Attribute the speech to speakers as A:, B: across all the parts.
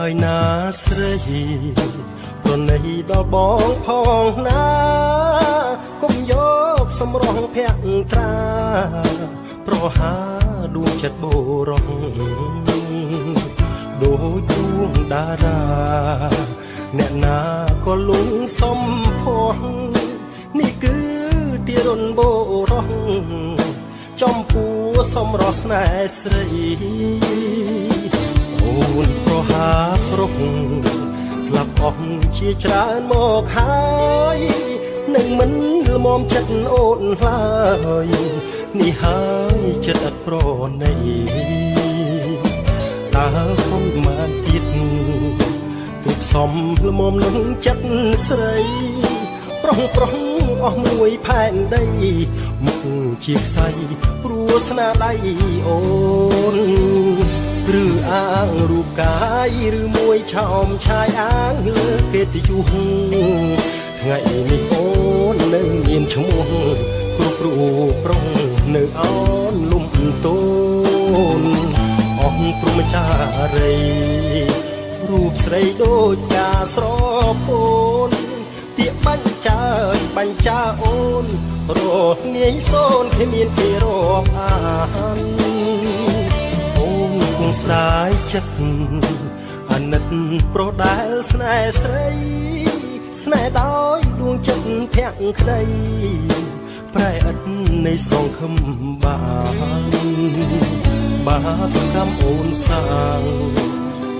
A: ហើយណាស្រីប្រណីដល់បងផងណាគុំយកសម្រងភក្ត្រាប្រហាដួងចិត្តបរោះដូចដួងតារាអ្នកណាក៏លងសំផស្សនេះគឺទីរុនបរោះចំពោះសម្រស់ស្នេហ៍ស្រីអូនប្រហាប្រុសស្លាប់អស់ជាច្រើនមកហើយនឹងមិនល្មមចិត្តអូនឡើយនេះហើយចិត្តអត់ប្រណីតើហំមកទៀតទុកសំល្មមនឹងចិត្តស្រីប្រុសអស់មួយផែនដីមុខជាខ្សែព្រោះស្នាដៃអូនឬអាងរូបកាយឬមួយឆោមឆាយអាងលើកិត្តិយសថ្ងៃនេះអូននៅមានឈ្មោះគ្រប់រូបប្រុងនៅអនលំតូនអស់ព្រមចារីរូបស្រីដូចការស្រពោនពាក្យបាញ់ចាអូនរស់ងាយសូនគ្មានគេរាប់អានអូនគង់ស្ដាយចិត្តអាណិតប្រុសដែលស្នេហ៍ស្រីស្នេហ៍ដោយដួងចិត្តភក្តីប្រែឥតនៃសងខំបាបកម្មអូនសាង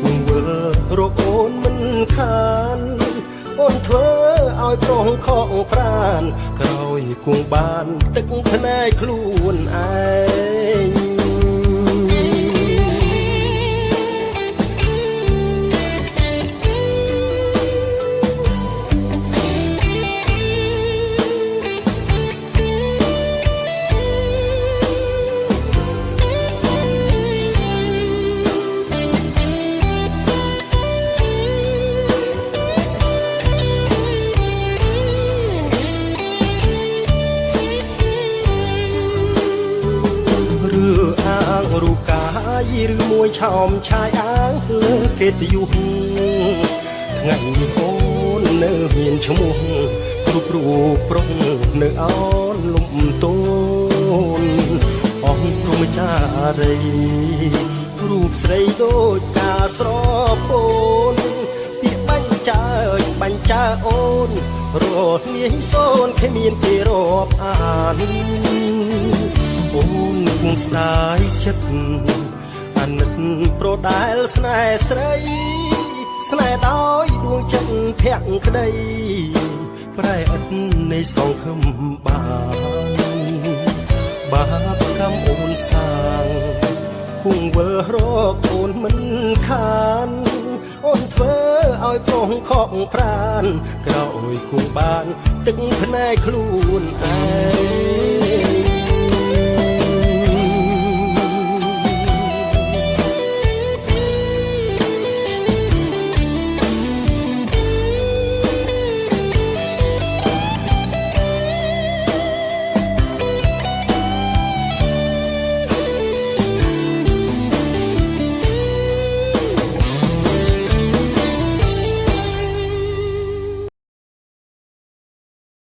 A: គង់វិលរកអូនមិនខានអូនធ្វើឲ្យប្រុសខកប្រានក្រោយគង់បានទឹកភ្នែកខ្លួនឯងរូបកាយឬមួយឆោមឆាយអាងលើកិត្តិយសថ្ងៃនេះអូននៅមានឈ្មោះគ្រប់រូបប្រុសនៅអនលំតូនអស់ព្រមចារីរូបស្រីដូចការស្រពោនពាក្យបាញ់ចាអូនរស់ងាយសូនគ្មានគេរាប់អានអូនគង់ស្ដាយចិត្តអាណិតប្រដែលស្នេហ៍ស្រីស្នេហ៍ដោយដួងចិត្តភក្តីប្រែឥតនៃសងខំបាបកម្មអូនសាងគង់វិលរកអូនមិនខានអូនធ្វើឲ្យប្រុសខកប្រានក្រោយគង់បានទឹកភ្នែកខ្លួនឯង